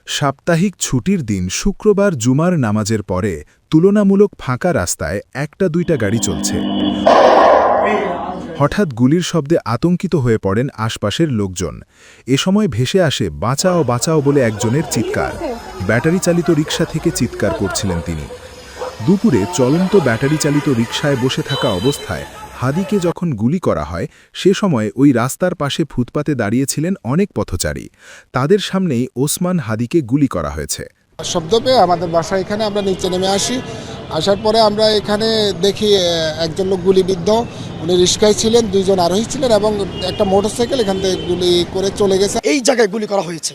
সাপ্তাহিক ছুটির দিন শুক্রবার জুমার নামাজের পরে তুলনামূলক ফাঁকা রাস্তায় একটা দুইটা গাড়ি চলছে। হঠাৎ গুলির শব্দে আতঙ্কিত হয়ে পড়েন আশপাশের লোকজন। এ সময় ভেসে আসে বাঁচাও বাঁচাও বলে একজনের চিৎকার। ব্যাটারি চালিত রিকশা থেকে চিৎকার করছিলেন তিনি। দুপুরে চলন্ত ব্যাটারি চালিত রিকশায় বসে থাকা অবস্থায় হাদিকে যখন গুলি করা হয় সে সময় ওই রাস্তার পাশে ফুটপাতে দাঁড়িয়েছিলেন অনেক পথচারী। তাদের সামনেই ওসমান হাদিকে গুলি করা হয়েছে। শব্দ পেয়ে আমাদের বাসা এখানে আমরা নিচে নেমে আসি। আসার পরে আমরা এখানে দেখি একজন লোক গুলিবিদ্ধ, উনি রিক্সায় ছিলেন, দুইজন আরোহী ছিলেন এবং একটা মোটরসাইকেল এখান থেকে গুলি করে চলে গেছে। এই জায়গায় গুলি করা হয়েছে,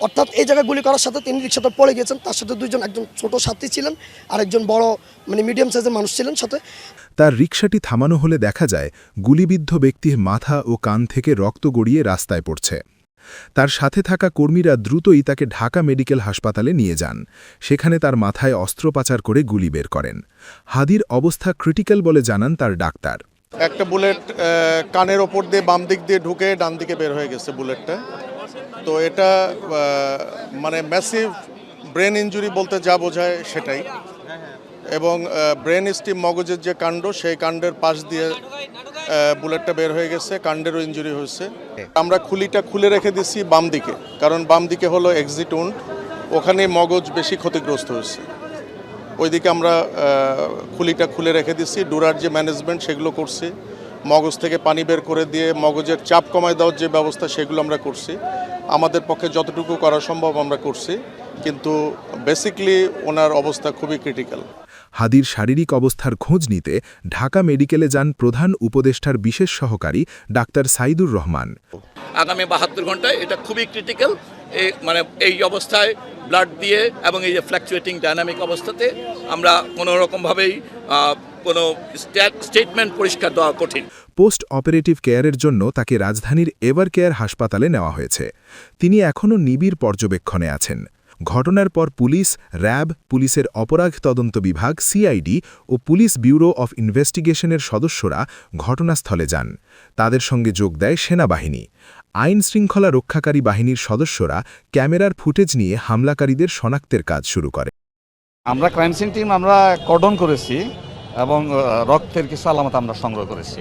অর্থাৎ এই জায়গায় গুলি করার সাথে তিনি রিক্সাতে পড়ে গেছেন। তার সাথে দুইজন, একজন ছোট সাথী ছিলেন আর একজন বড় মিডিয়াম সাইজের মানুষ ছিলেন সাথে। তার রিকশাটি থামানো হলে দেখা যায় গুলিবিদ্ধ ব্যক্তির মাথা ও কান থেকে রক্ত গড়িয়ে রাস্তায় পড়ছে। তার সাথে থাকা কর্মীরা দ্রুতই তাকে ঢাকা মেডিকেল হাসপাতালে নিয়ে যান। সেখানে তার মাথায় অস্ত্রোপচার করে গুলি বের করেন। হাদির অবস্থা ক্রিটিক্যাল বলে জানান তার ডাক্তার। একটা বুলেট কানের ওপর দিয়ে বাম দিক দিয়ে ঢুকে ডান দিকে বের হয়ে গেছে বুলেটটা। তো এটা মানে ম্যাসিভ ব্রেন ইনজুরি বলতে যা বোঝায় সেটাই। এবং ব্রেন স্টিম মগজের যে কাণ্ড, সেই কাণ্ডের পাশ দিয়ে বুলেটটা বের হয়ে গেছে, কাণ্ডেরও ইনজুরি হয়েছে। আমরা খুলিটা খুলে রেখে দিচ্ছি বাম দিকে, কারণ বাম দিকে হলো এক্সিট উন্ড, ওখানে মগজ বেশি ক্ষতিগ্রস্ত হয়েছে। ওইদিকে আমরা খুলিটা খুলে রেখে দিচ্ছি, ডুরার যে ম্যানেজমেন্ট সেগুলো করছি, মগজ থেকে পানি বের করে দিয়ে মগজের চাপ কমায় দেওয়ার যে ব্যবস্থা সেগুলো আমরা করছি। আমাদের পক্ষে যতটুকু করা সম্ভব আমরা করছি, কিন্তু বেসিক্যালি ওনার অবস্থা খুবই ক্রিটিক্যাল। হাদির শারীরিক অবস্থার খোঁজ নিতে ঢাকা মেডিকেলে যান প্রধান উপদেষ্টার বিশেষ সহকারী ডাক্তার সাইদুর রহমান। আগামী 72 ঘন্টায় এটা খুবই ক্রিটিক্যাল। মানে এই অবস্থায় ব্লাড দিয়ে এবং এই যে ফ্ল্যাকচুয়েটিং ডাইনামিক অবস্থাতে আমরা কোনো রকমভাবেই কোনো স্টেটমেন্ট পরিষ্কার দেওয়া কঠিন। পোস্ট অপারেটিভ কেয়ারের জন্য তাকে রাজধানীর এভার কেয়ার হাসপাতালে নেওয়া হয়েছে। তিনি এখনও নিবিড় পর্যবেক্ষণে আছেন। ঘটনার পর পুলিশ, র্যাব, পুলিশের অপরাধ তদন্ত বিভাগ সিআইডি ও পুলিশ ব্যুরো অফ ইনভেস্টিগেশনের সদস্যরা ঘটনাস্থলে যান। তাদের সঙ্গে যোগ দেয় সেনাবাহিনী। আইন শৃঙ্খলা রক্ষাকারী বাহিনীর সদস্যরা ক্যামেরার ফুটেজ নিয়ে হামলাকারীদের শনাক্তের কাজ শুরু করে। আমরা ক্রাইম সিন টিম আমরা কর্ডন করেছি এবং রক্তের কিছু আলামত আমরা সংগ্রহ করেছি।